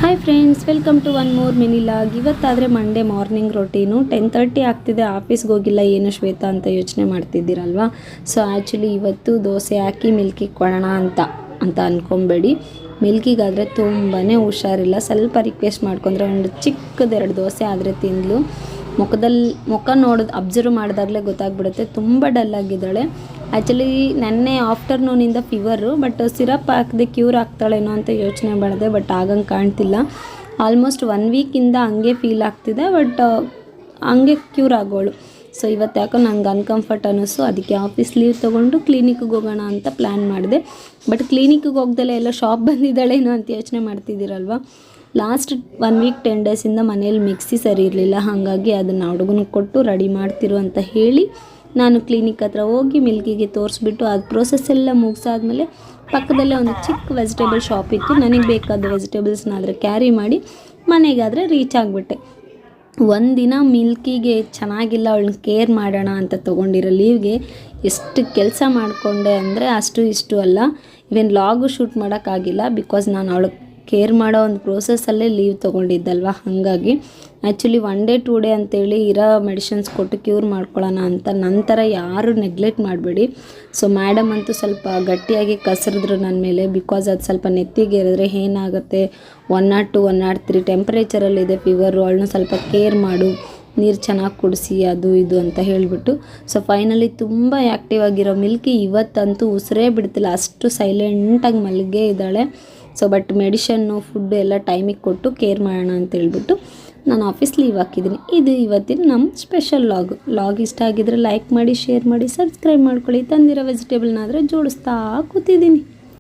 Hi friends, welcome to one more mini vlog. ಇವತ್ತಾದರೆ Monday morning routine 10:30 ಆಗ್ತಿದೆ. ಆಫೀಸ್ಗೆ ಹೋಗಿಲ್ಲ, ಏನು ಶ್ವೇತಾ ಅಂತ ಯೋಚನೆ ಮಾಡ್ತಿದ್ದೀರಲ್ವ. ಸೊ ಆ್ಯಕ್ಚುಲಿ ಇವತ್ತು ದೋಸೆ ಹಾಕಿ ಮಿಲ್ಕಿಗೆ ಕೊಡೋಣ ಅಂತ ಅಂದ್ಕೊಬೇಡಿ. ಮಿಲ್ಕಿಗಾದರೆ ತುಂಬಾ ಹುಷಾರಿಲ್ಲ. ಸ್ವಲ್ಪ ರಿಕ್ವೆಸ್ಟ್ ಮಾಡ್ಕೊಂಡ್ರೆ ಒಂದು ಚಿಕ್ಕದೆರಡು ದೋಸೆ ಆದರೆ ತಿಂದಳು. ಮುಖ ಅಬ್ಸರ್ವ್ ಮಾಡಿದಾಗಲೇ ಗೊತ್ತಾಗ್ಬಿಡುತ್ತೆ, ತುಂಬ ಡಲ್ ಆಗಿದ್ದಾಳೆ. ಆ್ಯಕ್ಚುಲಿ ನೆನ್ನೆ ಆಫ್ಟರ್ನೂನಿಂದ ಫೀವರು, ಬಟ್ ಸಿರಪ್ ಹಾಕದೆ ಕ್ಯೂರ್ ಆಗ್ತಾಳೇನೋ ಅಂತ ಯೋಚನೆ ಮಾಡಿದೆ, ಬಟ್ ಆಗಂಗೆ ಕಾಣ್ತಿಲ್ಲ. ಆಲ್ಮೋಸ್ಟ್ 1 ವೀಕಿಂದ ಹಂಗೆ ಫೀಲ್ ಆಗ್ತಿದೆ, ಬಟ್ ಹಂಗೆ ಕ್ಯೂರ್ ಆಗೋಳು. ಸೊ ಇವತ್ತು ಯಾಕೋ ನಂಗೆ ಅನ್ಕಂಫರ್ಟ್ ಅನ್ನಿಸ್ತು, ಅದಕ್ಕೆ ಆಫೀಸ್ ಲೀವ್ ತೊಗೊಂಡು ಕ್ಲಿನಿಕ್ಗೆ ಹೋಗೋಣ ಅಂತ ಪ್ಲ್ಯಾನ್ ಮಾಡಿದೆ. ಬಟ್ ಕ್ಲಿನಿಕ್ಗೆ ಹೋಗ್ದಲ್ಲೇ ಎಲ್ಲ ಶಾಪ್ ಬಂದಿದ್ದಾಳೇನೋ ಅಂತ ಯೋಚನೆ ಮಾಡ್ತಿದ್ದೀರಲ್ವ. ಲಾಸ್ಟ್ 1 ವೀಕ್ 10 ಡೇಸಿಂದ ಮನೇಲಿ ಮಿಕ್ಸಿ ಸರಿ ಇರಲಿಲ್ಲ, ಹಾಗಾಗಿ ಅದನ್ನು ಹುಡುಗನಿಗೆ ಕೊಟ್ಟು ರೆಡಿ ಮಾಡ್ತಿರು ಅಂತ ಹೇಳಿ ನಾನು ಕ್ಲಿನಿಕ್ ಹತ್ರ ಹೋಗಿ ಮಿಲ್ಕಿಗೆ ತೋರಿಸ್ಬಿಟ್ಟು ಅದು ಪ್ರೋಸೆಸ್ ಎಲ್ಲ ಮುಗಿಸಾದ್ಮೇಲೆ ಪಕ್ಕದಲ್ಲೇ ಒಂದು ಚಿಕ್ಕ ವೆಜಿಟೇಬಲ್ ಶಾಪ್ ಇತ್ತು. ನನಗೆ ಬೇಕಾದ ವೆಜಿಟೇಬಲ್ಸ್ನಾದರೆ ಕ್ಯಾರಿ ಮಾಡಿ ಮನೆಗಾದರೆ ರೀಚ್ ಆಗಿಬಿಟ್ಟೆ. ಒಂದಿನ ಮಿಲ್ಕಿಗೆ ಚೆನ್ನಾಗಿಲ್ಲ, ಅವಳನ್ನ ಕೇರ್ ಮಾಡೋಣ ಅಂತ ತೊಗೊಂಡಿರೋ ಲೀವ್ಗೆ ಎಷ್ಟು ಕೆಲಸ ಮಾಡಿಕೊಂಡೆ ಅಂದರೆ ಅಷ್ಟು ಇಷ್ಟು ಅಲ್ಲ. ಇವನ್ ಲಾಗು ಶೂಟ್ ಮಾಡೋಕ್ಕಾಗಿಲ್ಲ, ಬಿಕಾಸ್ ನಾನು ಅವಳಿಗೆ ಕೇರ್ ಮಾಡೋ ಒಂದು ಪ್ರೋಸೆಸ್ಸಲ್ಲೇ ಲೀವ್ ತೊಗೊಂಡಿದ್ದಲ್ವ. ಹಾಗಾಗಿ ಆ್ಯಕ್ಚುಲಿ 1 ಡೇ 2 ಡೇ ಅಂತೇಳಿ ಇರೋ ಮೆಡಿಸಿನ್ಸ್ ಕೊಟ್ಟು ಕ್ಯೂರ್ ಮಾಡ್ಕೊಳ್ಳೋಣ ಅಂತ. ನಂತರ ಯಾರು ನೆಗ್ಲೆಕ್ಟ್ ಮಾಡಬೇಡಿ. ಸೊ ಮೇಡಮ್ ಅಂತೂ ಸ್ವಲ್ಪ ಗಟ್ಟಿಯಾಗಿ ಕಸರಿದ್ರು ನನ್ನ ಮೇಲೆ, ಬಿಕಾಸ್ ಅದು ಸ್ವಲ್ಪ ನೆತ್ತಿಗೆ ಇರಿದ್ರೆ ಏನಾಗುತ್ತೆ, 102 103 ಟೆಂಪ್ರೇಚರಲ್ಲಿದೆ ಫೀವರು, ಅವಳನ್ನ ಸ್ವಲ್ಪ ಕೇರ್ ಮಾಡು, ನೀರು ಚೆನ್ನಾಗಿ ಕುಡಿಸಿ, ಅದು ಇದು ಅಂತ ಹೇಳಿಬಿಟ್ಟು. ಸೊ ಫೈನಲಿ ತುಂಬ ಆ್ಯಕ್ಟಿವ್ ಆಗಿರೋ ಮಿಲ್ಕಿ ಇವತ್ತಂತೂ ಉಸಿರೇ ಬಿಡ್ತಿಲ್ಲ, ಅಷ್ಟು ಸೈಲೆಂಟಾಗಿ ಮಲಗೇ ಇದ್ದಾಳೆ. ಸೊ ಬಟ್ ಮೆಡಿಷನ್ನು ಫುಡ್ಡು ಎಲ್ಲ ಟೈಮಿಗೆ ಕೊಟ್ಟು ಕೇರ್ ಮಾಡೋಣ ಅಂತ ಹೇಳ್ಬಿಟ್ಟು ನಾನು ಆಫೀಸ್ ಲೀವ್ ಹಾಕಿದ್ದೀನಿ. ಇದು ಇವತ್ತಿನ ನಮ್ಮ ಸ್ಪೆಷಲ್ ಲಾಗ್ ಇಷ್ಟ ಆಗಿದ್ರೆ ಲೈಕ್ ಮಾಡಿ, ಶೇರ್ ಮಾಡಿ, ಸಬ್ಸ್ಕ್ರೈಬ್ ಮಾಡ್ಕೊಳ್ಳಿ. ತಂದಿರೋ ವೆಜಿಟೇಬಲ್ನಾದರೆ ಜೋಡಿಸ್ತಾ ಕೂತಿದ್ದೀನಿ.